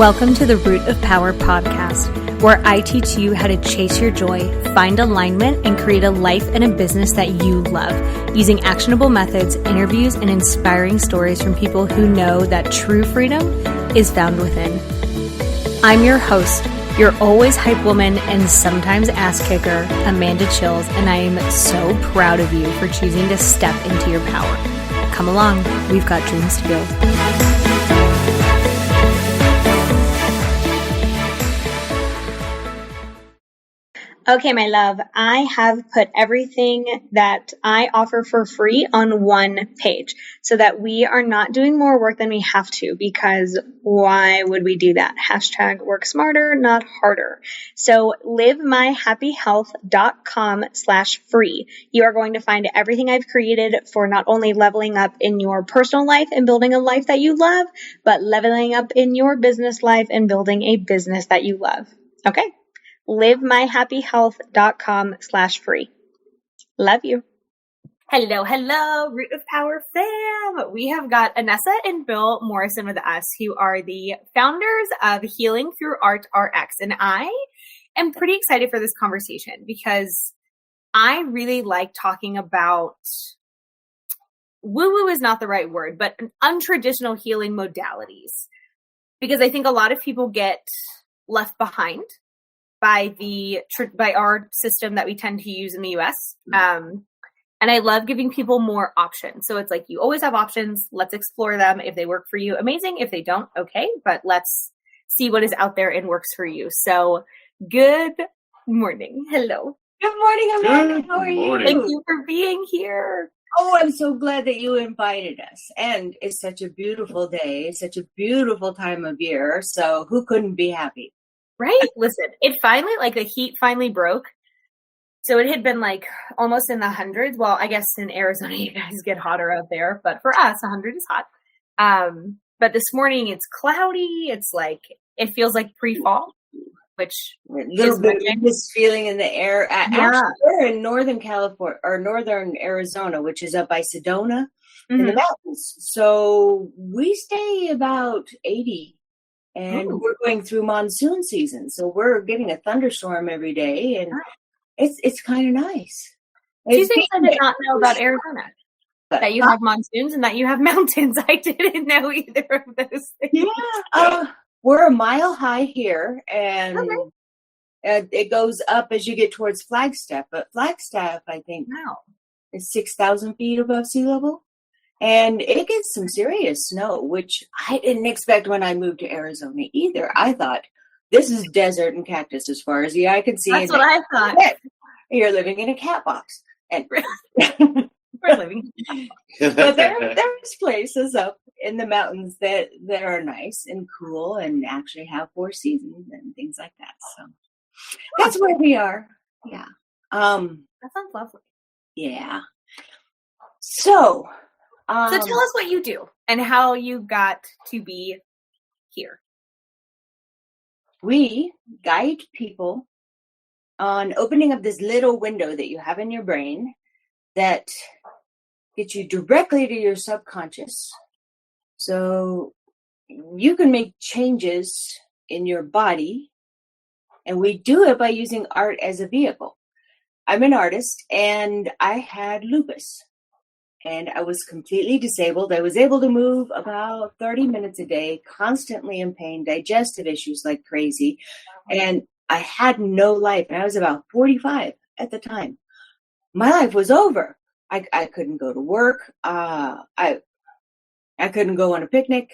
Welcome to the Root of Power podcast, where I teach you how to chase your joy, find alignment, and create a life and a business that you love, using actionable methods, interviews, and inspiring stories from people who know that true freedom is found within. I'm your host, your always hype woman and sometimes ass kicker, Amanda Chills, and I am so proud of you for choosing to step into your power. Come along, we've got dreams to build. Okay, my love, I have put everything that I offer for free on one page so that we are not doing more work than we have to, because why would we do that? Hashtag work smarter, not harder. So livemyhappyhealth.com/free. You are going to find everything I've created for not only leveling up in your personal life and building a life that you love, but leveling up in your business life and building a business that you love. Okay? livemyhappyhealth.com/free. Love you. Hello, Root of Power fam. We have got Annessa and Bill Morrison with us, who are the founders of Healing Through Art RX. And I am pretty excited for this conversation because I really like talking about, woo-woo is not the right word, but untraditional healing modalities. Because I think a lot of people get left behind by our system that we tend to use in the US. And I love giving people more options. So it's like, you always have options. Let's explore them. If they work for you, amazing. If they don't, okay. But let's see what is out there and works for you. So good morning. Hello. Good morning, Amanda. How are you? Thank you for being here. Oh, I'm so glad that you invited us. And it's such a beautiful day, such a beautiful time of year. So who couldn't be happy? Right? Listen, it finally, the heat finally broke. So it had been almost in the hundreds. Well, I guess in Arizona, you guys get hotter out there, but for us, 100 is hot. But this morning it's cloudy. It's it feels like pre-fall, which a little bit of this feeling in the air. Actually, we're in Northern California or Northern Arizona, which is up by Sedona in the mountains. So we stay about 80. And we're going through monsoon season, so we're getting a thunderstorm every day, and it's kind of nice. Two things I did not know about Arizona: that you have monsoons and that you have mountains. I didn't know either of those things. Yeah, we're a mile high here, and it goes up as you get towards Flagstaff. But Flagstaff, I think, is 6,000 feet above sea level. And it gets some serious snow, which I didn't expect when I moved to Arizona either. I thought, this is desert and cactus as far as the eye can see. That's what I thought. You're living in a cat box. And we're living. But there's places up in the mountains that are nice and cool and actually have 4 seasons and things like that. So that's where we are. Yeah. That sounds lovely. Yeah. So tell us what you do and how you got to be here. We guide people on opening up this little window that you have in your brain that gets you directly to your subconscious. So you can make changes in your body, and we do it by using art as a vehicle. I'm an artist, and I had lupus. And I was completely disabled. I was able to move about 30 minutes a day, constantly in pain, digestive issues like crazy. And I had no life. And I was about 45 at the time. My life was over. I couldn't go to work. I couldn't go on a picnic.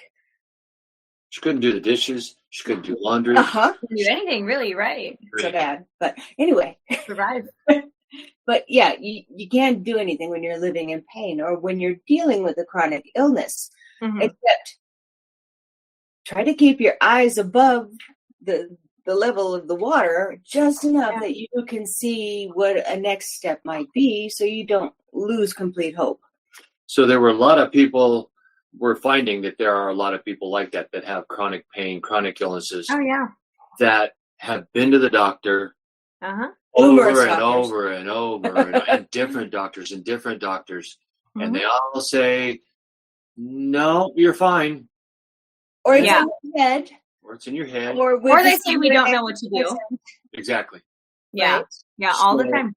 She couldn't do the dishes. She couldn't do laundry. Couldn't do anything, really, right? So bad. But anyway. Survive. But yeah, you can't do anything when you're living in pain or when you're dealing with a chronic illness, except try to keep your eyes above the level of the water just enough that you can see what a next step might be so you don't lose complete hope. So there were a lot of people, we're finding that there are a lot of people like that have chronic pain, chronic illnesses. Oh, yeah. That have been to the doctor. Numerous over and and different doctors, and and they all say, no, you're fine. Or it's in your head. or it's in your head. Or they say we don't know what to do. Exactly. Yeah. Right? Yeah, all the time.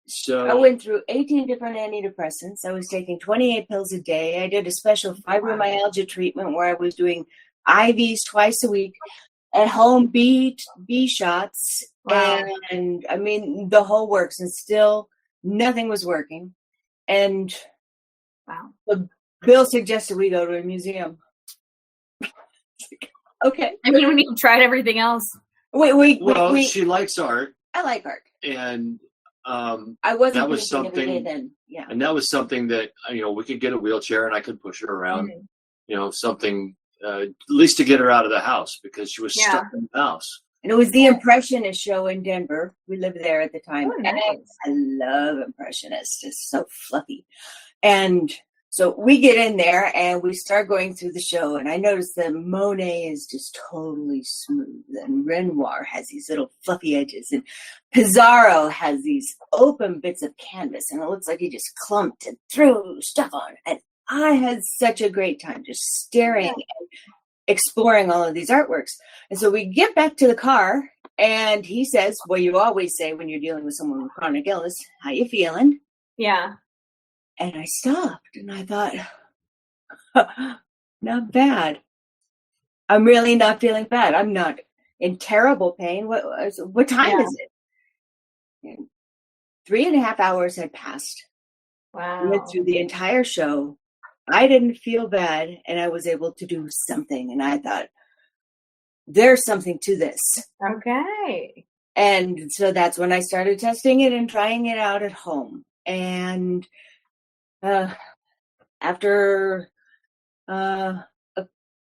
So I went through 18 different antidepressants. I was taking 28 pills a day. I did a special fibromyalgia treatment where I was doing IVs twice a week, at home B shots. Wow. And I mean, the whole works, and still nothing was working. And Wow. Bill suggested we go to a museum. Okay. I mean, when you tried everything else. She likes art. I like art. And I wasn't that was painting every day something then. Yeah. And that was something that, we could get a wheelchair and I could push her around, something, at least to get her out of the house because she was stuck in the house. And it was the Impressionist show in Denver. We lived there at the time. Oh, nice. And I love Impressionists. It's so fluffy. And so we get in there and we start going through the show. And I noticed that Monet is just totally smooth. And Renoir has these little fluffy edges. And Pissarro has these open bits of canvas. And it looks like he just clumped and threw stuff on. And I had such a great time just staring and exploring all of these artworks. And so we get back to the car and he says, well, you always say when you're dealing with someone with chronic illness, how you feeling? Yeah. And I stopped and I thought, not bad. I'm really not feeling bad. I'm not in terrible pain. What time is it? And 3.5 hours had passed. Wow. I went through the entire show. I didn't feel bad and I was able to do something. And I thought, there's something to this. Okay. And so that's when I started testing it and trying it out at home. And after about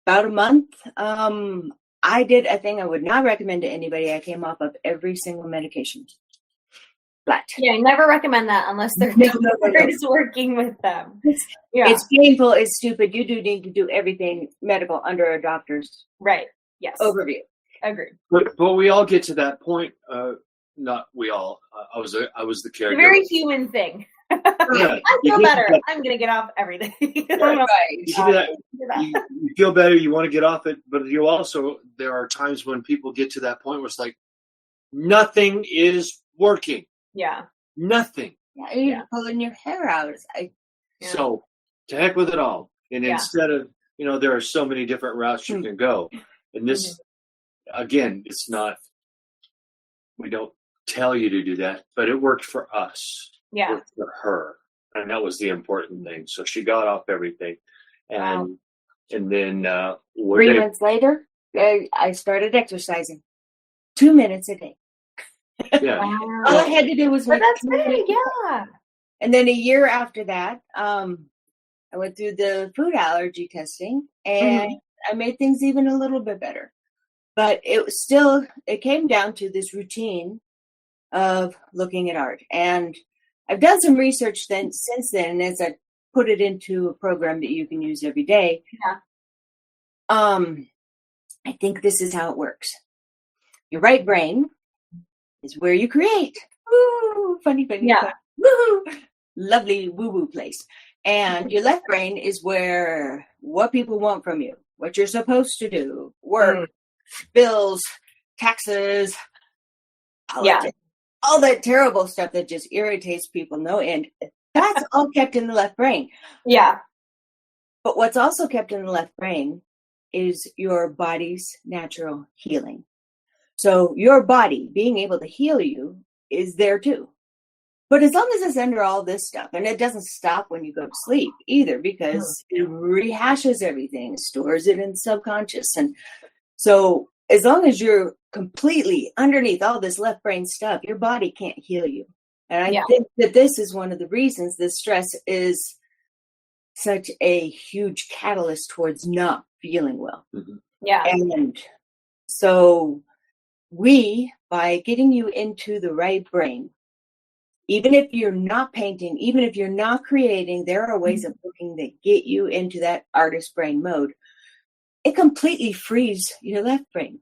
a month, I did a thing I would not recommend to anybody. I came off of every single medication. Flat. Yeah, never recommend that unless their doctor is working with them. It's painful. It's stupid. You do need to do everything medical under a doctor's Yes. overview. Agreed. But we all get to that point. Not we all. I was the caregiver. It's a very human thing. Yeah, I feel better. I'm going to get off everything. You feel better. You want to get off it, but there are times when people get to that point where it's like nothing is working. Yeah. Nothing. Yeah, you're pulling your hair out. So to heck with it all. And instead of, there are so many different routes you can go. And this, again, it's not, we don't tell you to do that, but it worked for us. Yeah. It worked for her. And that was the important thing. So she got off everything. And then 3 months later, I started exercising 2 minutes a day. Yeah. Wow. All I had to do was that's big, yeah. And then a year after that, I went through the food allergy testing and I made things even a little bit better. But it came down to this routine of looking at art. And I've done some research since then as I put it into a program that you can use every day. Yeah. I think this is how it works. Your right brain is where you create. Woo! Funny. Yeah. Woo! Lovely woo-woo place. And your left brain is where what people want from you, what you're supposed to do, work, bills, taxes, politics, all that terrible stuff that just irritates people no end. That's all kept in the left brain. Yeah. But what's also kept in the left brain is your body's natural healing. So your body being able to heal you is there too. But as long as it's under all this stuff, and it doesn't stop when you go to sleep either, because it rehashes everything, stores it in subconscious. And so as long as you're completely underneath all this left brain stuff, your body can't heal you. And I think that this is one of the reasons this stress is such a huge catalyst towards not feeling well. Mm-hmm. Yeah. And so by getting you into the right brain, even if you're not painting, even if you're not creating, there are ways of looking that get you into that artist brain mode. It completely frees your left brain.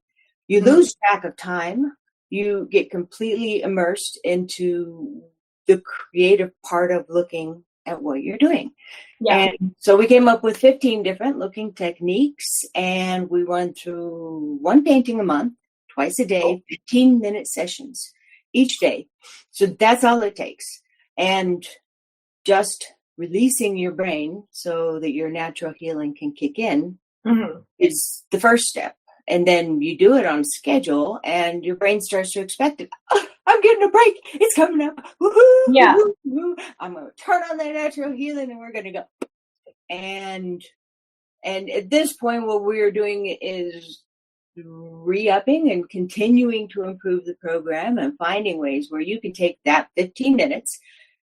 You lose track of time. You get completely immersed into the creative part of looking at what you're doing. Yeah. And so we came up with 15 different looking techniques, and we run through one painting a month, twice a day, 15-minute sessions each day. So that's all it takes. And just releasing your brain so that your natural healing can kick in is the first step. And then you do it on schedule, and your brain starts to expect it. Oh, I'm getting a break. It's coming up. Woo-hoo, Yeah. woo-hoo. I'm going to turn on that natural healing, and we're going to go. And at this point, what we're doing is re-upping and continuing to improve the program and finding ways where you can take that 15 minutes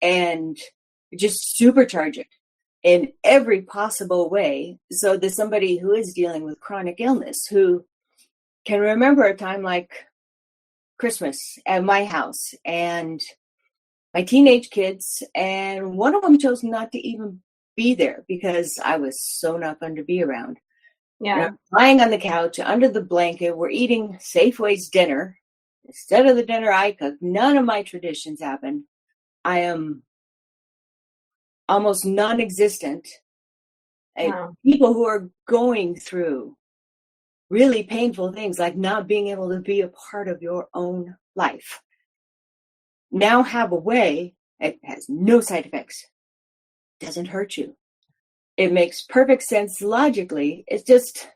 and just supercharge it in every possible way, so that somebody who is dealing with chronic illness, who can remember a time like Christmas at my house and my teenage kids, and one of them chose not to even be there because I was so not fun to be around. Yeah. I'm lying on the couch under the blanket. We're eating Safeway's dinner. Instead of the dinner I cooked, none of my traditions happened. I am almost non-existent. Wow. People who are going through really painful things, like not being able to be a part of your own life, now have a way. It has no side effects, doesn't hurt you. It makes perfect sense logically. It's just,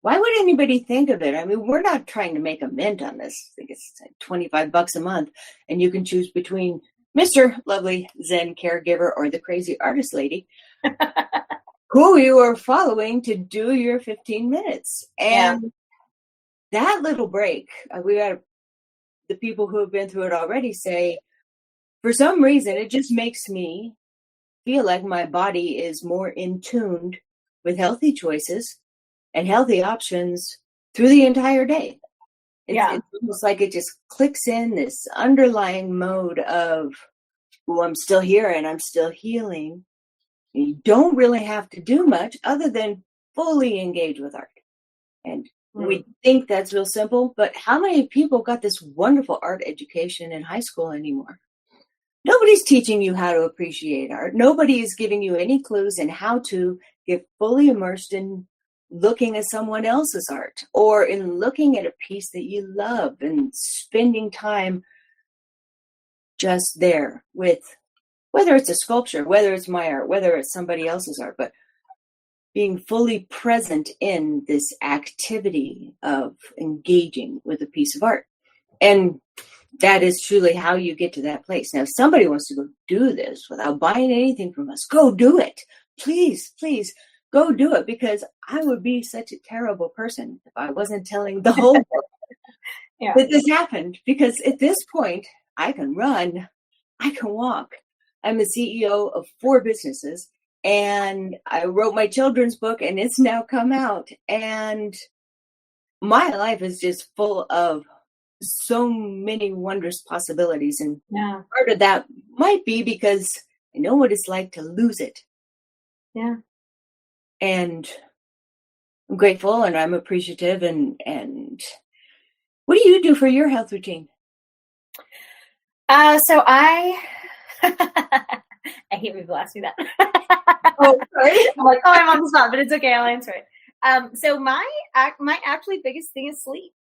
why would anybody think of it? I mean, we're not trying to make a mint on this. I think it's like $25 a month, and you can choose between Mr. Lovely Zen Caregiver or the crazy artist lady who you are following to do your 15 minutes. And that little break, we got the people who have been through it already say, for some reason, it just makes me feel like my body is more in tuned with healthy choices and healthy options through the entire day. It's almost like it just clicks in this underlying mode of, oh, I'm still here and I'm still healing. You don't really have to do much other than fully engage with art. And we think that's real simple, but how many people got this wonderful art education in high school anymore? Nobody's teaching you how to appreciate art. Nobody is giving you any clues in how to get fully immersed in looking at someone else's art, or in looking at a piece that you love and spending time just there with, whether it's a sculpture, whether it's my art, whether it's somebody else's art, but being fully present in this activity of engaging with a piece of art. And that is truly how you get to that place. Now, if somebody wants to go do this without buying anything from us, go do it. Please, please go do it, because I would be such a terrible person if I wasn't telling the whole world that this happened. Because at this point, I can run, I can walk. I'm the CEO of 4 businesses, and I wrote my children's book, and it's now come out. And my life is just full of so many wondrous possibilities. And part of that might be because I know what it's like to lose it. Yeah. And I'm grateful and I'm appreciative. And what do you do for your health routine? So I hate when people ask me that. Oh, sorry. I'm like, I'm on the spot, but it's okay. I'll answer it. So my actually biggest thing is sleep.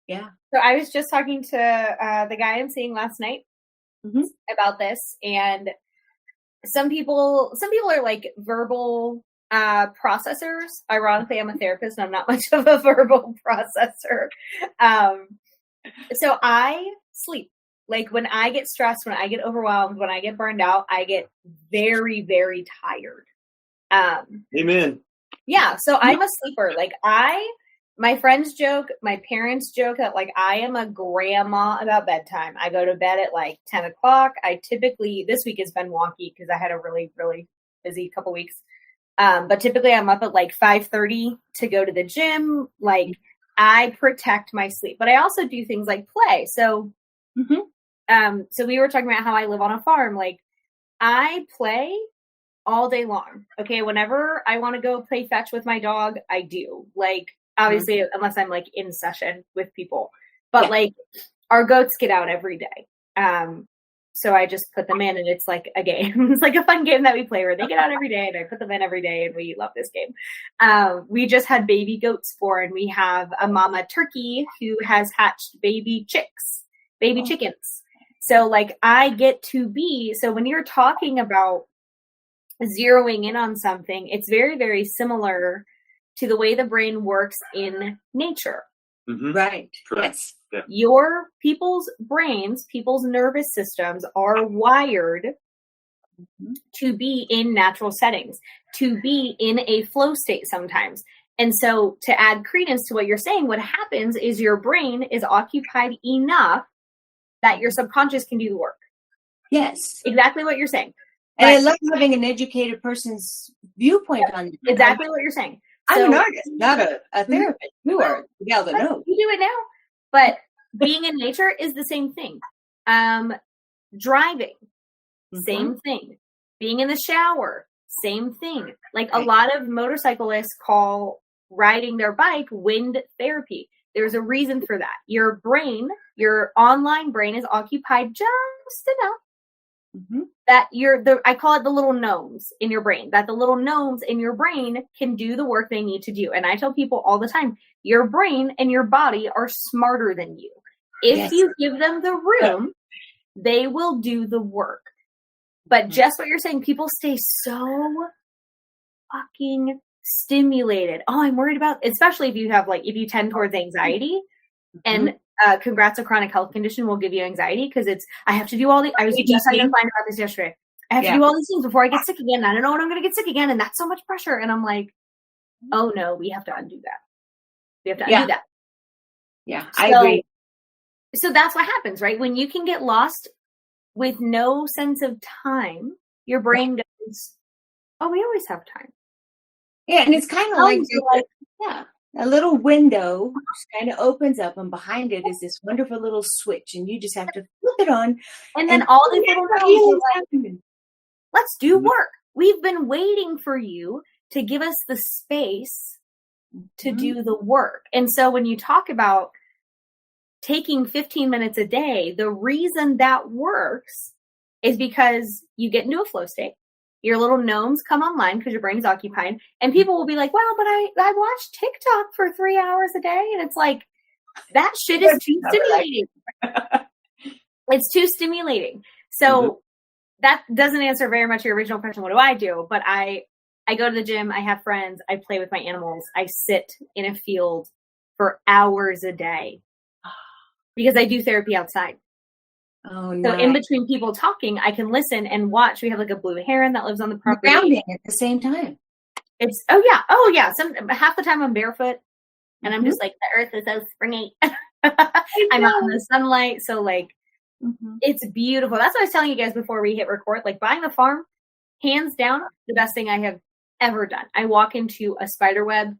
Yeah. So I was just talking to the guy I'm seeing last night about this, and some people are like verbal processors. Ironically, I'm a therapist and I'm not much of a verbal processor. So I sleep. Like when I get stressed, when I get overwhelmed, when I get burned out, I get very, very tired. Amen. Yeah. So I'm a sleeper. Like my friends joke, my parents joke that like I am a grandma about bedtime. I go to bed at like 10 o'clock. I typically, this week has been wonky because I had a really, really busy couple weeks. But typically I'm up at like 5:30 to go to the gym. Like I protect my sleep, but I also do things like play. So, so we were talking about how I live on a farm. Like I play all day long. Okay. Whenever I want to go play fetch with my dog, I do. Like, obviously, unless I'm like in session with people, but like our goats get out every day. So I just put them in, and it's like a game. It's like a fun game that we play where they get out every day, and I put them in every day, and we love this game. We just had baby goats born. We have a mama turkey who has hatched baby chickens. So like I get to be, so when you're talking about zeroing in on something, it's very, very similar to the way the brain works in nature. Mm-hmm. Right. Yes. Yeah. Your people's brains, people's nervous systems are wired to be in natural settings, to be in a flow state sometimes. And so to add credence to what you're saying, what happens is your brain is occupied enough that your subconscious can do the work. Yes. Exactly what you're saying. And I love having an educated person's viewpoint on it. Exactly what you're saying. I'm an artist, not a therapist. You are the gal that knows. You do it now. But being in nature is the same thing. Driving, same thing. Being in the shower, same thing. Like a lot of motorcyclists call riding their bike wind therapy. There's a reason for that. Your brain, your online brain is occupied just enough that I call it the little gnomes in your brain, that the little gnomes in your brain can do the work they need to do. And I tell people all the time, your brain and your body are smarter than you. If you give them the room, they will do the work. But just what you're saying, people stay so fucking stimulated. Oh, I'm worried about, especially if you tend towards anxiety, and congrats, a chronic health condition will give you anxiety because I have to do all I was just trying to find about this yesterday. I have to do all these things before I get sick again. I don't know when I'm going to get sick again. And that's so much pressure. And I'm like, oh no, we have to undo that. We have to undo that. Yeah, I agree. So that's what happens, right? When you can get lost with no sense of time, your brain goes, oh, we always have time. Yeah, and it's kind of like a little window just kind of opens up, and behind it is this wonderful little switch, and you just have to flip it on. And then all these little nodes are like, let's do work. We've been waiting for you to give us the space to do the work. And so when you talk about taking 15 minutes a day, the reason that works is because you get into a flow state. Your little gnomes come online because your brain's occupied, and people will be like, wow, but I watch TikTok for 3 hours a day. And it's like, that shit is too stimulating. It's too stimulating. So that doesn't answer very much your original question. What do I do? But I go to the gym. I have friends. I play with my animals. I sit in a field for hours a day because I do therapy outside. Oh, nice. So in between people talking, I can listen and watch. We have like a blue heron that lives on the property. Grounding at the same time. It's half the time I'm barefoot, and I'm just like, the earth is so springy. I'm out in the sunlight, so like it's beautiful. That's what I was telling you guys before we hit record. Like buying the farm, hands down, the best thing I have ever done. I walk into a spider web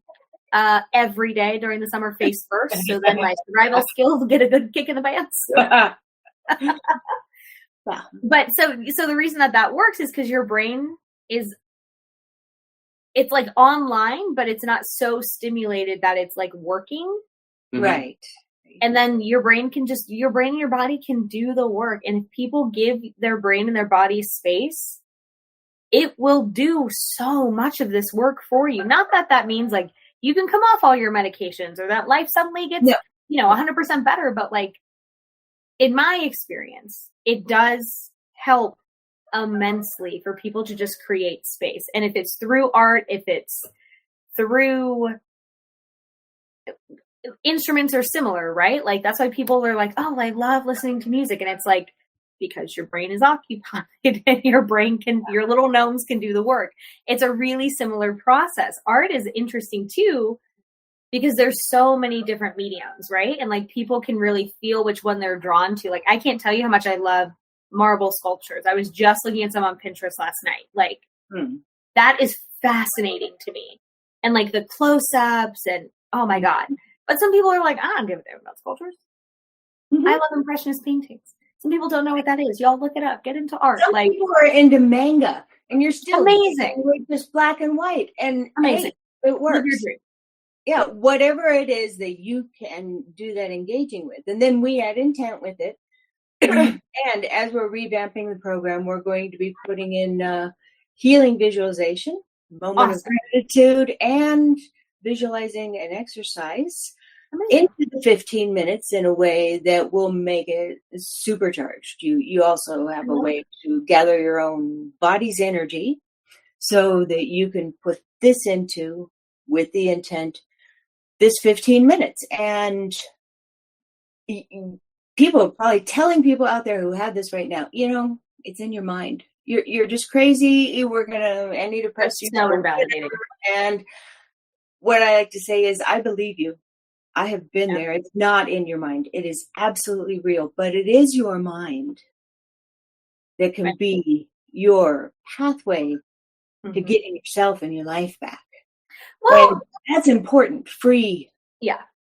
every day during the summer face first, so then my survival skills get a good kick in the pants. But so the reason that works is because your brain it's like online, but it's not so stimulated that it's like working. Right. And then your brain and your body can do the work. And if people give their brain and their body space, it will do so much of this work for you. Not that means like you can come off all your medications or that life suddenly gets 100% better, but like, in my experience, it does help immensely for people to just create space. And if it's through art, if it's through instruments are similar, right? Like that's why people are like, oh, I love listening to music. And it's like, because your brain is occupied and your little gnomes can do the work. It's a really similar process. Art is interesting too, because there's so many different mediums, right? And like people can really feel which one they're drawn to. Like I can't tell you how much I love marble sculptures. I was just looking at some on Pinterest last night. Like that is fascinating to me. And like the close-ups and oh my God. But some people are like, I don't give a damn about sculptures. I love impressionist paintings. Some people don't know what that is. Y'all look it up. Get into art. Some people are into manga and you're still amazing with just black and white and amazing. Hey, it works. Yeah, whatever it is that you can do that engaging with. And then we add intent with it. And as we're revamping the program, we're going to be putting in healing visualization, moment of gratitude, and visualizing an exercise into the 15 minutes in a way that will make it supercharged. You also have a way to gather your own body's energy so that you can put this into, with the intent, this 15 minutes. And people are probably telling people out there who have this right now, it's in your mind. You're just crazy. We're going to antidepress you. So invalidating. And what I like to say is, I believe you. I have been there. It's not in your mind. It is absolutely real, but it is your mind that can be your pathway to getting yourself and your life back. Well, and that's important. Free,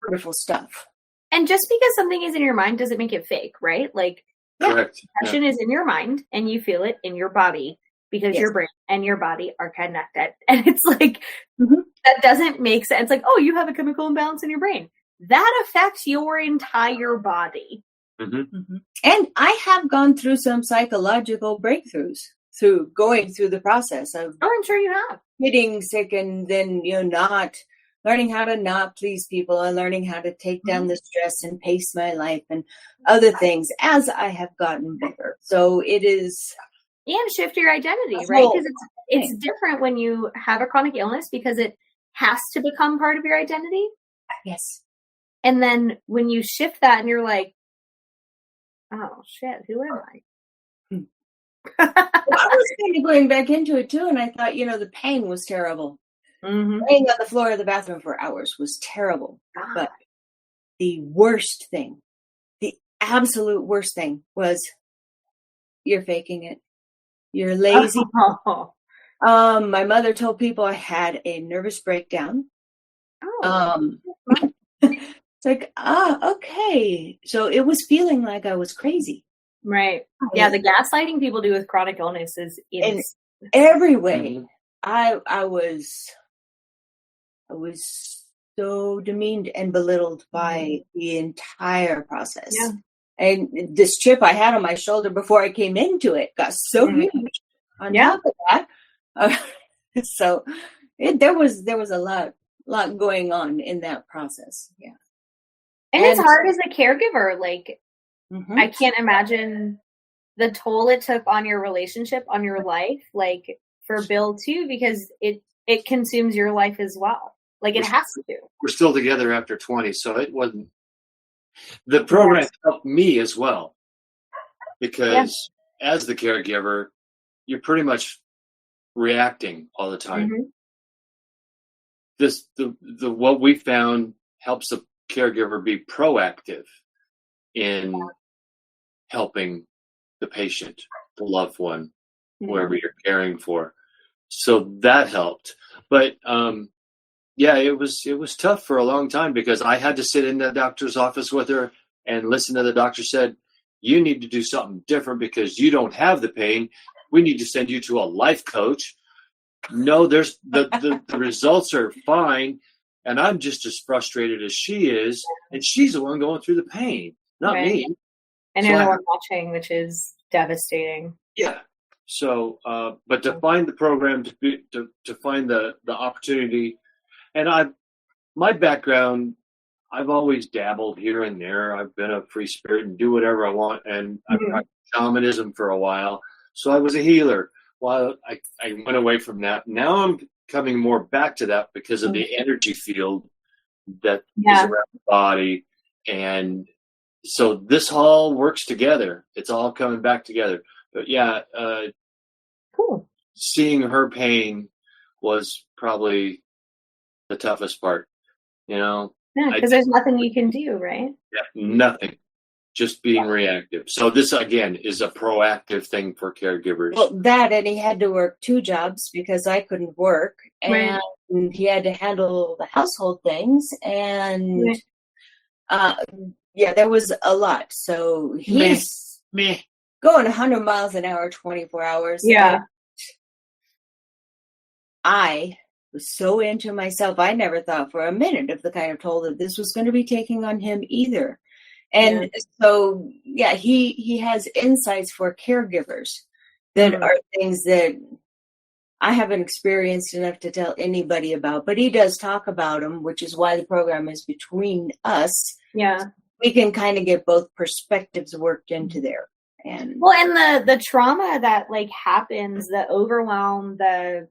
wonderful stuff. And just because something is in your mind doesn't make it fake, right? Like, depression is in your mind and you feel it in your body because your brain and your body are connected. And it's like, that doesn't make sense. Like, oh, you have a chemical imbalance in your brain. That affects your entire body. And I have gone through some psychological breakthroughs through going through the process of I'm sure you have. Getting sick and then, not learning how to not please people and learning how to take down the stress and pace my life and other things as I have gotten better. So it is. And shift your identity, right? Because it's different when you have a chronic illness because it has to become part of your identity. Yes. And then when you shift that and you're like, oh shit, who am I? I was kind of going back into it too. And I thought, the pain was terrible. Laying on the floor of the bathroom for hours was terrible. But the worst thing, the absolute worst thing was you're faking it. You're lazy. My mother told people I had a nervous breakdown. It's like, okay. So it was feeling like I was crazy. Right. Yeah, the gaslighting people do with chronic illness is in every way. I was so demeaned and belittled by the entire process. Yeah. And this chip I had on my shoulder before I came into it got so huge on top of that. So there was a lot going on in that process. Yeah. And it's hard as a caregiver. Like, I can't imagine the toll it took on your relationship, on your life, like for Bill too, because it consumes your life as well. Like it has to. We're still together after 20, so it wasn't. The program helped me as well, because as the caregiver, you're pretty much reacting all the time. The what we found helps the caregiver be proactive in helping the patient, the loved one, whoever you're caring for. So that helped. But it was tough for a long time because I had to sit in the doctor's office with her and listen to the doctor said, you need to do something different because you don't have the pain. We need to send you to a life coach. No, there's the results are fine. And I'm just as frustrated as she is. And she's the one going through the pain, not me. And you're the one watching, which is devastating. Yeah. So, but to find the program, to find the opportunity, and my background, I've always dabbled here and there. I've been a free spirit and do whatever I want. And I've practiced shamanism for a while. So I was a healer while I went away from that. Now I'm coming more back to that because of the energy field that is around the body. And so this all works together. It's all coming back together. But cool. Seeing her pain was probably the toughest part, Yeah, because there's nothing you can do, right? Yeah, nothing. Just being reactive. So this, again, is a proactive thing for caregivers. Well, that, and he had to work 2 jobs because I couldn't work. And he had to handle the household things. And, there was a lot. So he's going 100 miles an hour, 24 hours. Yeah. I was so into myself. I never thought for a minute of the kind of toll that this was going to be taking on him either. And so, yeah, he has insights for caregivers that are things that I haven't experienced enough to tell anybody about, but he does talk about them, which is why the program is between us. Yeah. We can kind of get both perspectives worked into there. And the trauma that like happens, the overwhelm, the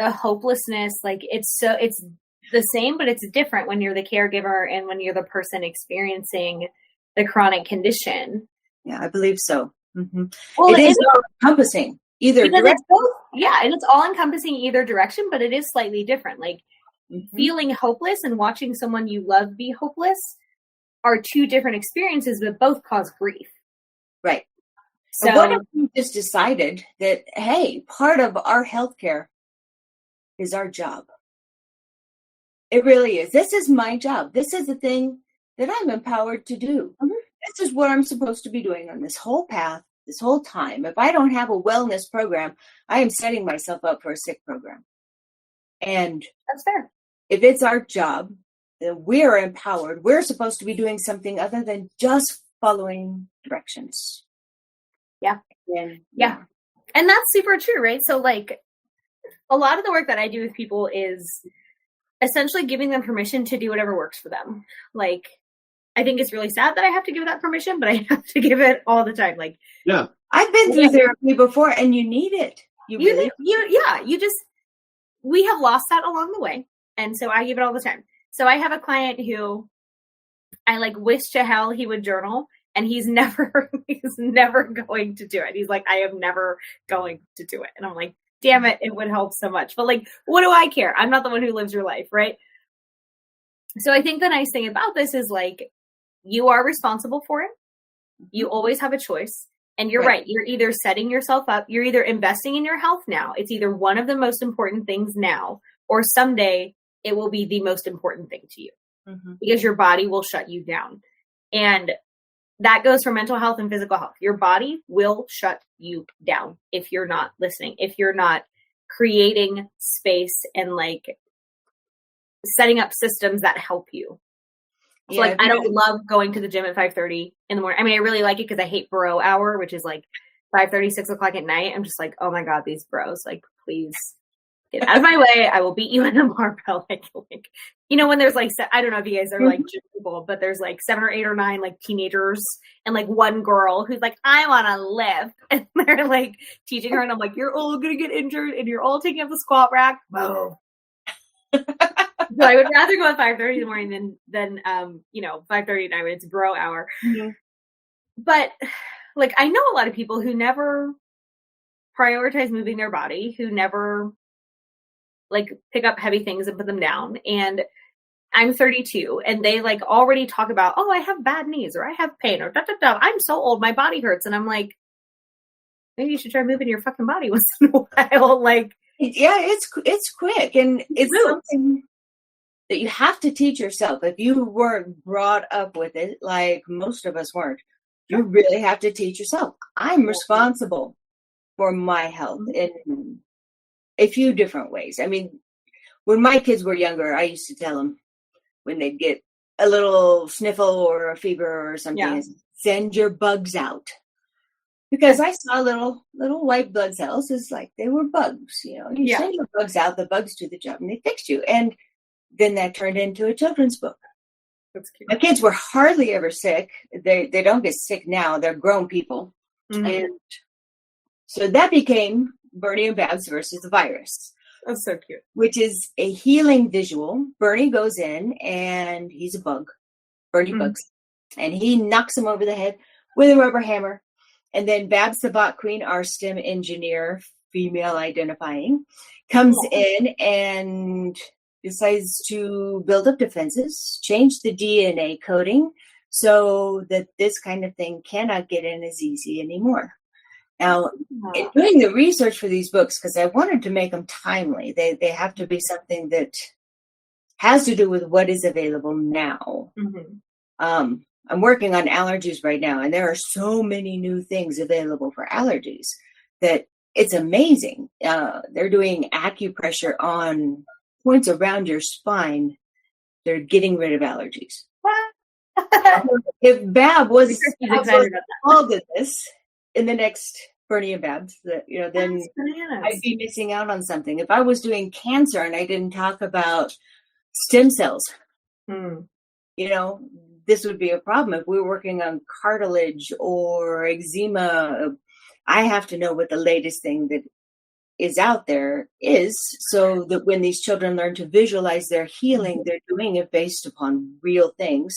hopelessness, like it's the same, but it's different when you're the caregiver and when you're the person experiencing the chronic condition. Yeah, I believe so. Mm-hmm. Well, it is all encompassing either direction. And it's all encompassing either direction, but it is slightly different. Like feeling hopeless and watching someone you love be hopeless are two different experiences, but both cause grief. Right. So what if we just decided that, hey, part of our healthcare is our job? It really is. This is my job. This is the thing that I'm empowered to do. This is what I'm supposed to be doing on this whole path, this whole time. If I don't have a wellness program, I am setting myself up for a sick program. And that's fair. If it's our job, then we're empowered. We're supposed to be doing something other than just following directions. Yeah. And that's super true, right? So like a lot of the work that I do with people is essentially giving them permission to do whatever works for them. Like, I think it's really sad that I have to give that permission, but I have to give it all the time. Like, yeah, I've been through therapy before, and you need it. We have lost that along the way. And so I give it all the time. So I have a client who I like wish to hell he would journal, and he's never going to do it. He's like, I am never going to do it. And I'm like, damn it, it would help so much. But like, what do I care? I'm not the one who lives your life, right? So I think the nice thing about this is like, you are responsible for it. You always have a choice. And you're right. You're either setting yourself up, you're either investing in your health now. It's either one of the most important things now, or someday it will be the most important thing to you because your body will shut you down. And that goes for mental health and physical health. Your body will shut you down if you're not listening, if you're not creating space and like setting up systems that help you. So like, I don't love going to the gym at 5:30 in the morning. I mean, I really like it because I hate bro hour, which is like 5:30, 6 o'clock at night. I'm just like, oh my God, these bros, like, please get out of my way. I will beat you in a barbell. Like, you know, when there's like, I don't know if you guys are like gym people, but there's like 7 or 8 or 9 like teenagers and like one girl who's like, I want to lift. And they're like teaching her. And I'm like, you're all going to get injured and you're all taking up the squat rack. Boom. So I would rather go at 5:30 in the morning than 5:30 at night when it's bro hour. But like, I know a lot of people who never prioritize moving their body, who never like pick up heavy things and put them down. And I'm 32 and they like already talk about, oh, I have bad knees or I have pain or I'm so old, my body hurts. And I'm like, maybe you should try moving your fucking body once in a while. Like, yeah, it's quick and it's something that you have to teach yourself. If you weren't brought up with it, like most of us weren't, you really have to teach yourself. I'm responsible for my health in a few different ways. I mean, when my kids were younger, I used to tell them when they'd get a little sniffle or a fever or something, send your bugs out. Because I saw little white blood cells as like they were bugs, you know. You send your bugs out, the bugs do the job, and they fix you. And then that turned into a children's book. That's cute. My kids were hardly ever sick. They don't get sick now. They're grown people. And so that became Bernie and Babs versus the virus. That's so cute. Which is a healing visual. Bernie goes in and he's a bug. Bernie bugs. And he knocks him over the head with a rubber hammer. And then Babs the Bot Queen, our STEM engineer, female identifying, comes in and decides to build up defenses, change the DNA coding so that this kind of thing cannot get in as easy anymore. Now, in doing the research for these books, because I wanted to make them timely, they have to be something that has to do with what is available now. I'm working on allergies right now, and there are so many new things available for allergies that it's amazing. They're doing acupressure on points around your spine. They're getting rid of allergies. if Bab was excited about all of this in the next Bernie and Babs, then I'd be missing out on something. If I was doing cancer and I didn't talk about stem cells, this would be a problem. If we were working on cartilage or eczema, I have to know what the latest thing that is out there is, so that when these children learn to visualize their healing, they're doing it based upon real things.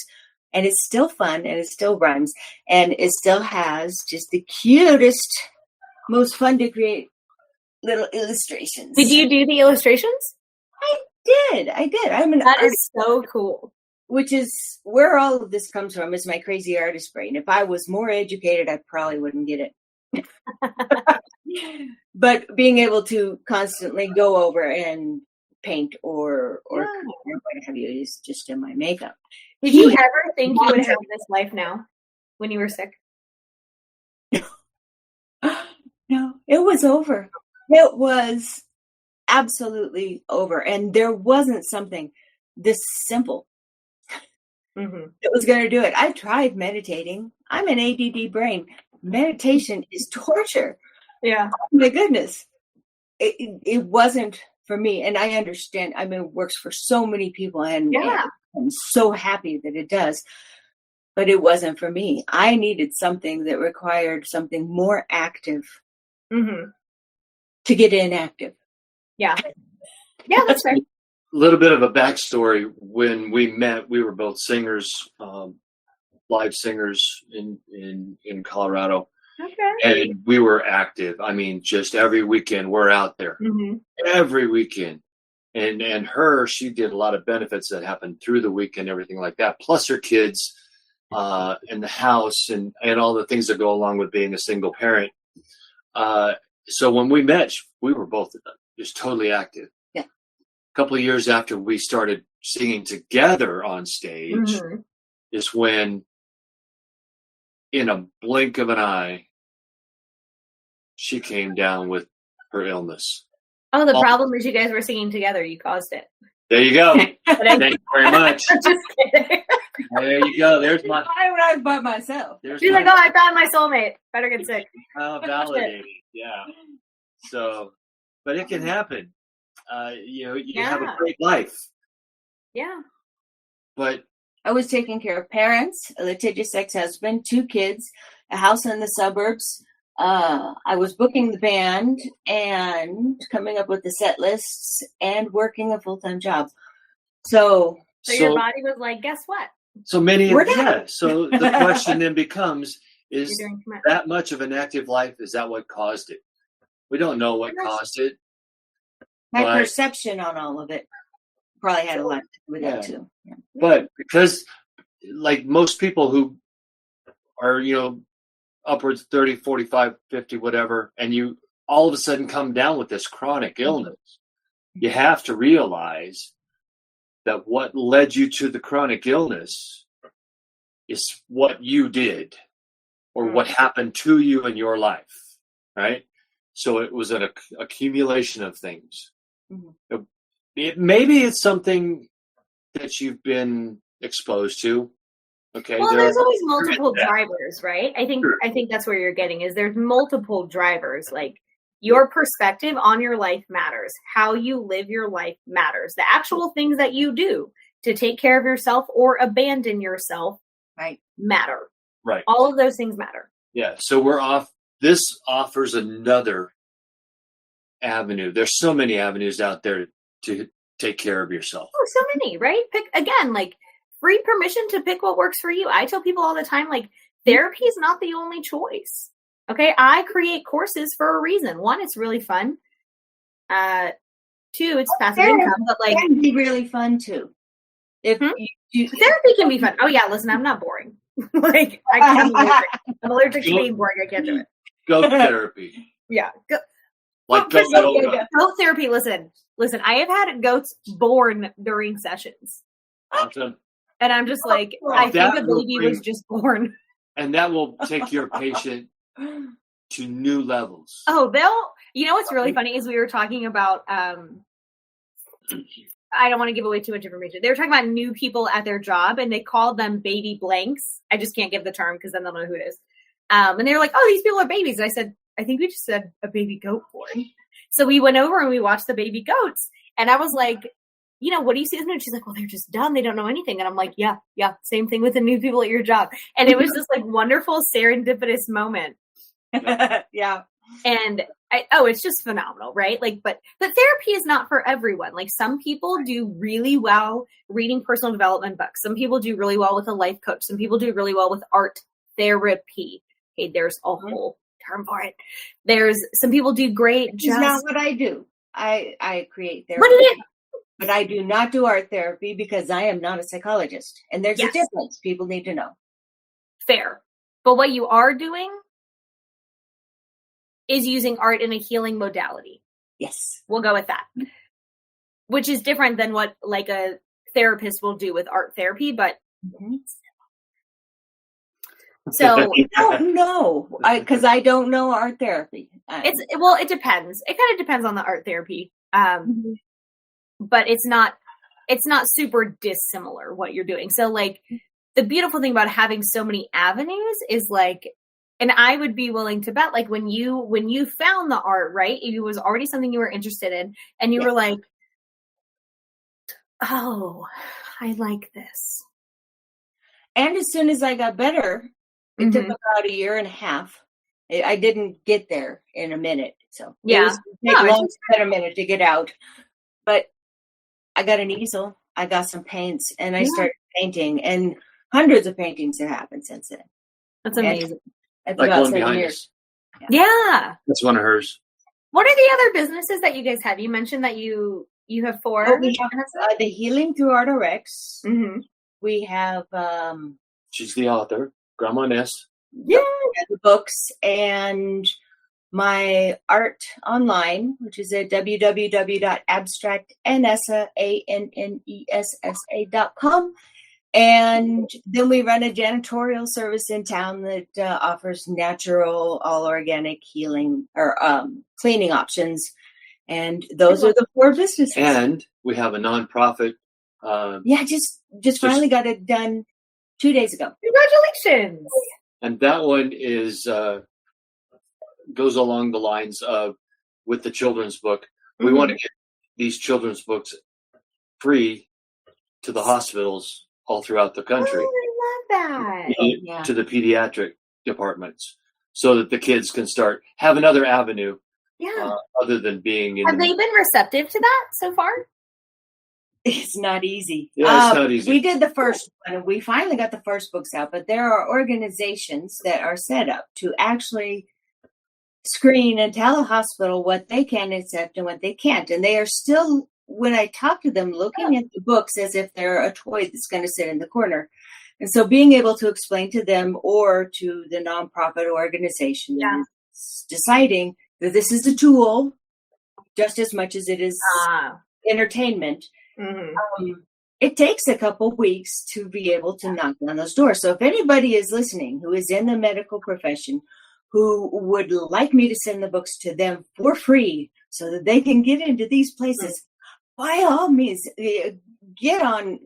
And it's still fun, and it still rhymes, and it still has just the cutest, most fun to create little illustrations. Did you do the illustrations? I did. That is so cool. Which is where all of this comes from, is my crazy artist brain. If I was more educated, I probably wouldn't get it. But being able to constantly go over and paint or what have you is just in my makeup. Did you ever think you would have this life now when you were sick? No, it was over. It was absolutely over. And there wasn't something this simple that was going to do it. I tried meditating. I'm an ADD brain. Meditation is torture. Yeah. Oh my goodness. It wasn't for me. And I understand. I mean, it works for so many people, and I'm so happy that it does. But it wasn't for me. I needed something that required something more active to get inactive. Yeah. Yeah, that's right. A little bit of a backstory. When we met, we were both singers, live singers in Colorado. Okay. And we were active. I mean, just every weekend we're out there. Every weekend. And she did a lot of benefits that happened through the week and everything like that. Plus her kids and the house and all the things that go along with being a single parent. So when we met, we were both just totally active. Yeah. A couple of years after we started singing together on stage is when, in a blink of an eye, she came down with her illness. Oh, the problem is you guys were singing together. You caused it. There you go. Thank you very much. I'm just kidding. There you go. There's my. Why would I by myself? She's like, oh, I found my soulmate. Better get sick. Validated. Yeah. So, but it can happen. You have a great life. Yeah. But I was taking care of parents, a litigious ex-husband, 2 kids, a house in the suburbs. I was booking the band and coming up with the set lists and working a full-time job. So your body was like, guess what? So many, So the question then becomes, is that much of an active life, is that what caused it? We don't know what caused it. My perception on all of it probably had a lot to do with that too. Yeah. But because, like most people who are, upwards 30, 45, 50, whatever, and you all of a sudden come down with this chronic illness, you have to realize that what led you to the chronic illness is what you did or what happened to you in your life, right? So it was an accumulation of things. Maybe it's something that you've been exposed to. Okay. Well, there's always multiple drivers, right? I think that's where you're getting is there's multiple drivers. Like your perspective on your life matters. How you live your life matters. The actual things that you do to take care of yourself or abandon yourself matter. Right. All of those things matter. Yeah. So we're off. This offers another avenue. There's so many avenues out there to take care of yourself. Oh, so many, right? Pick again, like free permission to pick what works for you. I tell people all the time, like therapy is not the only choice. Okay. I create courses for a reason. 1, it's really fun. 2, it's passive income, but like it can be really fun too. If therapy can be fun. Oh yeah. Listen, I'm not boring. Like I'm allergic to being boring. I can't do it. Goat therapy. Yeah. Like goat therapy. Listen, I have had goats born during sessions. Awesome. And I'm just like, I think a baby was just born. And that will take your patient to new levels. Oh, what's really funny is we were talking about I don't want to give away too much information. They were talking about new people at their job, and they called them baby blanks. I just can't give the term because then they'll know who it is. And they were like, "Oh, these people are babies." And I said, "I think we just said a baby goat born." So we went over and we watched the baby goats, and I was like, "What do you see?" And she's like, "Well, they're just dumb. They don't know anything." And I'm like, "Yeah, same thing with the new people at your job." And it was this like wonderful serendipitous moment. Yeah. And it's just phenomenal, right? Like, but therapy is not for everyone. Like, some people do really well reading personal development books. Some people do really well with a life coach. Some people do really well with art therapy. Okay, there's a whole term for it. There's some people do great. It's not what I do. I create therapy. What is it? But I do not do art therapy because I am not a psychologist. And there's a difference. People need to know. Fair. But what you are doing is using art in a healing modality. Yes. We'll go with that. Which is different than what like a therapist will do with art therapy, but so I don't know. Because I don't know art therapy. It depends. It kind of depends on the art therapy. But it's not super dissimilar what you're doing. So like the beautiful thing about having so many avenues is like, and I would be willing to bet, like when you found the art, right? It was already something you were interested in, and you were like, "Oh, I like this." And as soon as I got better, it took about a year and a half. I didn't get there in a minute, so it took a minute to get out. But I got an easel, I got some paints, and I started painting, and hundreds of paintings have happened since then. That's amazing. That's like about one 7 behind years. us. Yeah. That's one of hers. What are the other businesses that you guys have? You mentioned that you have 4. Oh, we have the Healing Through Art RX. Mm-hmm. We have she's the author, Grandma Annessa. the books, and my art online, which is at www.abstractannessa.com. And then we run a janitorial service in town that offers natural, all organic healing or cleaning options. And those are the 4 businesses. And we have a nonprofit. Just finally got it done 2 days ago. Congratulations. And that one is goes along the lines of with the children's book. We want to get these children's books free to the hospitals all throughout the country. Oh, I love that. To the pediatric departments, so that the kids can have another avenue. Other than being in. Have they been receptive to that so far? It's not easy. Yeah, it's not easy. We did the first one, and we finally got the first books out, but there are organizations that are set up to actually screen and tell a hospital what they can accept and what they can't. And they are still, when I talk to them, looking at the books as if they're a toy that's going to sit in the corner. And so being able to explain to them or to the nonprofit organization deciding that this is a tool just as much as it is entertainment. It takes a couple weeks to be able to knock down those doors. So if anybody is listening who is in the medical profession who would like me to send the books to them for free so that they can get into these places, by all means, get on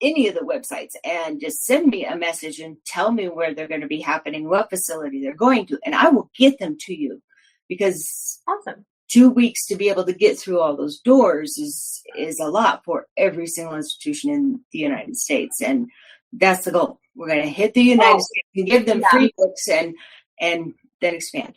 any of the websites and just send me a message and tell me where they're going to be happening, what facility they're going to, and I will get them to you. Because 2 weeks to be able to get through all those doors is a lot for every single institution in the United States. And that's the goal. We're going to hit the United States and give them free books and then expand.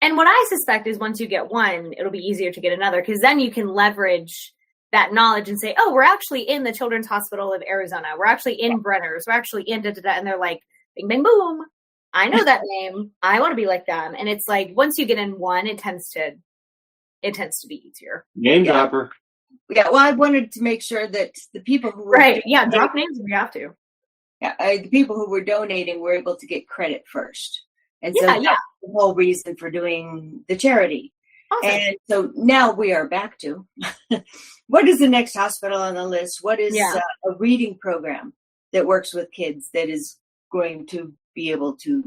And what I suspect is once you get one, it'll be easier to get another, because then you can leverage that knowledge and say, oh, we're actually in the Children's Hospital of Arizona. We're actually in Brenner's. We're actually in da-da-da. And they're like, bing, bang, boom. I know that name. I want to be like them. And it's like, once you get in one, it tends to be easier. Name dropper. Yeah. Well, I wanted to make sure that the people who were drop names if you have to. Yeah. The people who were donating were able to get credit first. And so that's the whole reason for doing the charity. Awesome. And so now we are back to what is the next hospital on the list? What is a reading program that works with kids that is going to be able to,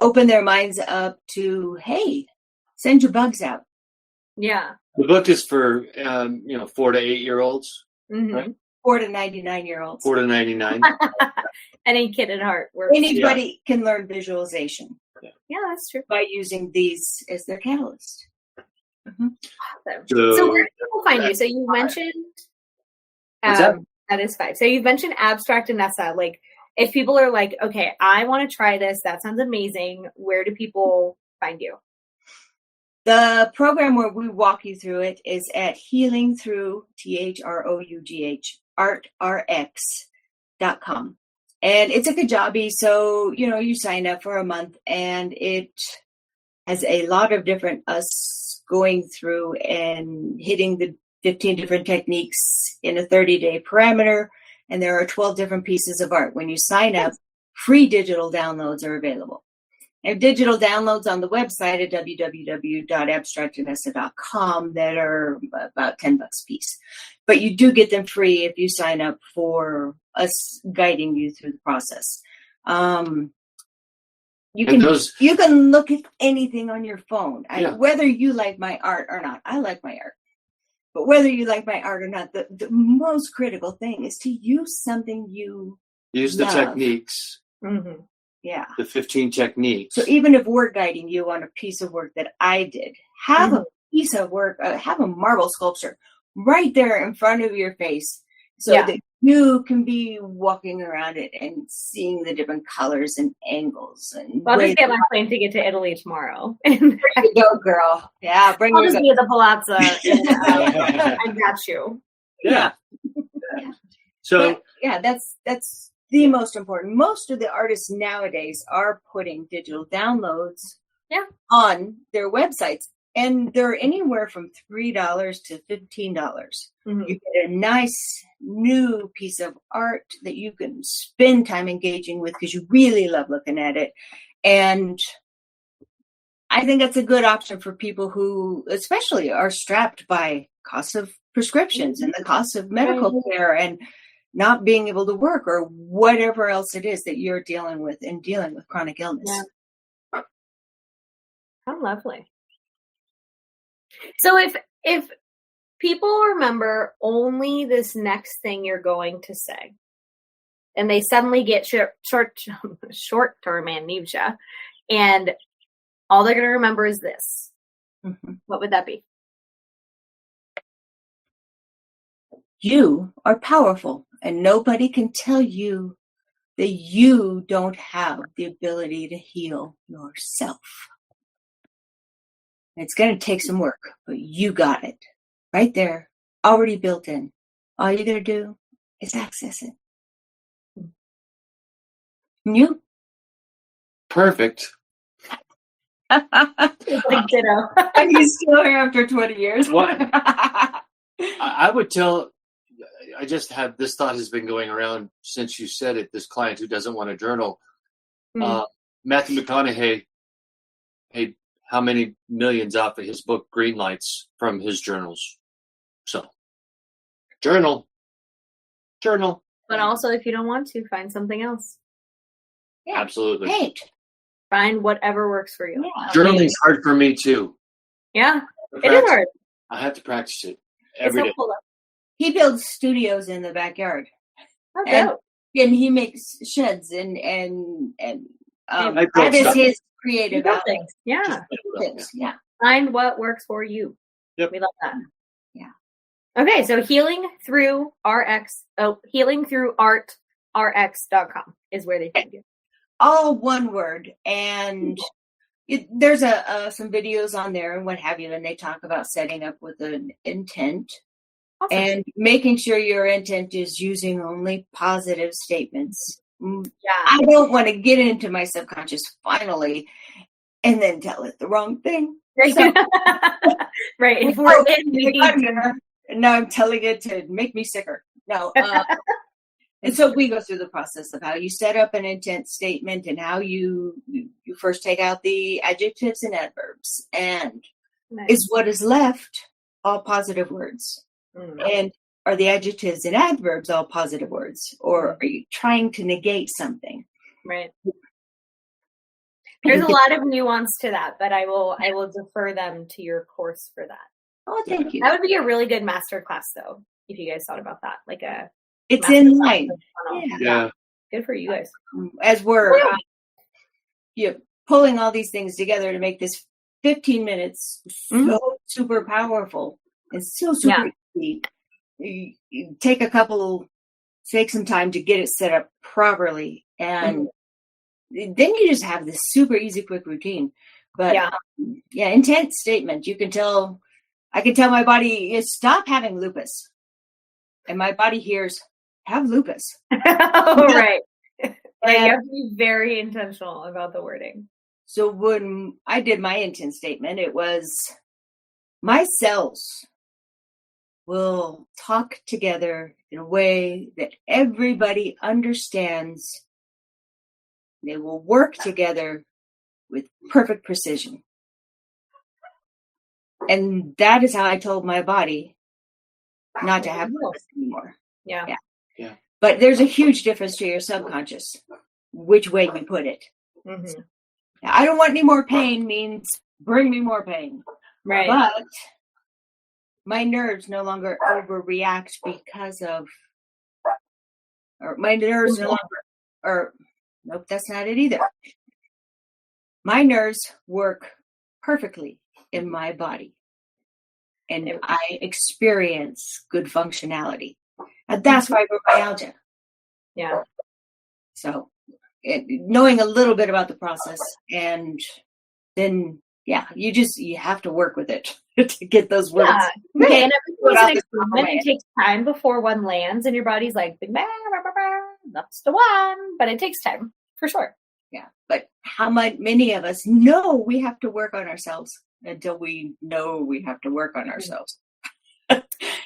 open their minds up to, hey, send your bugs out. Yeah. The book is for 4 to 8 year olds, right? 4 to 99-year-olds. 4 to 99. Any kid at heart. Anybody can learn visualization. Yeah, that's true. By using these as their catalyst. Awesome. So where do people find you? So you mentioned that is 5. So you've mentioned Abstract Annessa. Like, if people are like, okay, I want to try this, that sounds amazing, where do people find you? The program where we walk you through it is at Healing Through, THROUGH, artrx.com. And it's a Kajabi, so, you sign up for a month, and it has a lot of different us going through and hitting the 15 different techniques in a 30-day parameter, and there are 12 different pieces of art. When you sign up, free digital downloads are available. I have digital downloads on the website at www.abstractannessa.com that are about $10 a piece. But you do get them free if you sign up for us guiding you through the process. You can look at anything on your phone. Whether you like my art or not, I like my art. But whether you like my art or not, the most critical thing is to use something you use the techniques. Mm-hmm. Yeah. The 15 techniques. So even if we're guiding you on a piece of work that I did, have a piece of work, have a marble sculpture right there in front of your face so that you can be walking around it and seeing the different colors and angles. And I'll just get my plane ticket to Italy tomorrow. There you go, girl. Yeah, I'll just be at the Palazzo and I got you. Yeah. So that's the most important. Most of the artists nowadays are putting digital downloads on their websites, and they're anywhere from $3 to $15. Mm-hmm. You get a nice new piece of art that you can spend time engaging with because you really love looking at it. And I think that's a good option for people who especially are strapped by costs of prescriptions and the cost of medical care and not being able to work or whatever else it is that you're dealing with chronic illness. Yeah. How lovely. So if people remember only this next thing you're going to say, and they suddenly get short-term amnesia, and all they're going to remember is this, what would that be? You are powerful, and nobody can tell you that you don't have the ability to heal yourself. It's going to take some work, but you got it right there, already built in. All you got to do is access it. And you? Perfect. Ditto. And he's still here after 20 years. What? I would tell... I just have this thought has been going around since you said it. This client who doesn't want to journal, Matthew McConaughey paid how many millions off of his book Green Lights from his journals. So, journal. But also, if you don't want to, find something else. Yeah, absolutely. Paint. Find whatever works for you. Yeah. Journaling's hard for me too. Yeah, it is hard. I have to practice it every day. He builds studios in the backyard. Okay. And he makes sheds and that is his creative outlet. Yeah. Yeah. Find what works for you. Yep. We love that. Yeah. Okay, so healing through artrx.com is where they find you. All one word. And there's some videos on there and what have you, and they talk about setting up with an intent. Awesome. And making sure your intent is using only positive statements. Yeah. I don't want to get into my subconscious finally and then tell it the wrong thing. Right. So, right. If now I'm telling it to make me sicker. No. And so we go through the process of how you set up an intent statement and how you first take out the adjectives and adverbs. And is what is left all positive words? And are the adjectives and adverbs all positive words, or are you trying to negate something? Right. There's a lot of nuance to that, but I will defer them to your course for that. Oh, thank you. That would be a really good master class, though, if you guys thought about that. Like it's in line. Yeah. Good for you guys. As we're pulling all these things together to make this 15 minutes so super powerful and so super easy. You take some time to get it set up properly, and then you just have this super easy, quick routine. But intent statement. I can tell my body, stop having lupus. And my body hears, have lupus. Right. Right. You have to be very intentional about the wording. So when I did my intent statement, it was, my cells will talk together in a way that everybody understands. They will work together with perfect precision. And that is how I told my body not to have lupus anymore. Yeah. But there's a huge difference to your subconscious, which way you put it. Mm-hmm. I don't want any more pain means bring me more pain. Right. But my nerves no longer overreact because of, or my nerves no longer, nope, that's not it either. My nerves work perfectly in my body, and I experience good functionality. And that's fibromyalgia. Yeah. So knowing a little bit about the process, and then you have to work with it to get those words. Yeah. Okay. And it takes time before one lands, and your body's like, that's the one. But it takes time for sure. Yeah. But how many of us know we have to work on ourselves until we know we have to work on ourselves?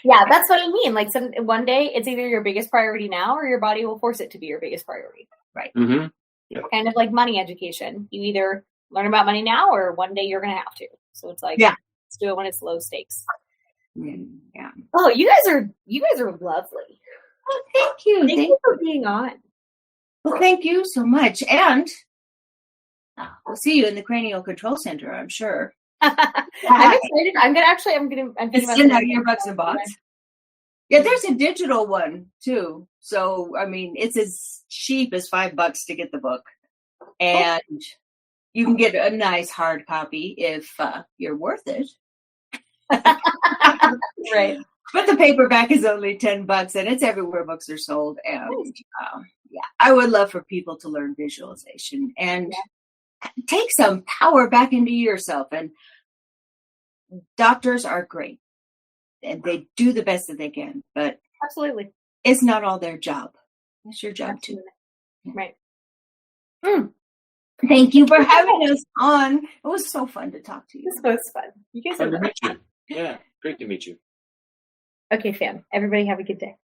Yeah, that's what I mean. Like one day it's either your biggest priority now, or your body will force it to be your biggest priority. Right. Mm-hmm. Yep. Kind of like money education. You either learn about money now, or one day you're going to have to. So it's like, let's do it when it's low stakes. Yeah. Oh, you guys are lovely. Oh, thank you. Thank you for being on. Well, thank you so much. And we'll see you in the Cranial Control Center, I'm sure. I'm excited. I'm thinking about send out earbuds and box. Yeah, there's a digital one too. So, I mean, it's as cheap as $5 to get the book. And you can get a nice hard copy if you're worth it. Right. But the paperback is only $10, and it's everywhere books are sold. And I would love for people to learn visualization and take some power back into yourself. And doctors are great, and they do the best that they can, but absolutely, it's not all their job. It's your job too. Right. Thank you for having us on. It was so fun to talk to you. This was fun. You guys fun to meet you. Yeah, great to meet you. Okay, fam. Everybody have a good day.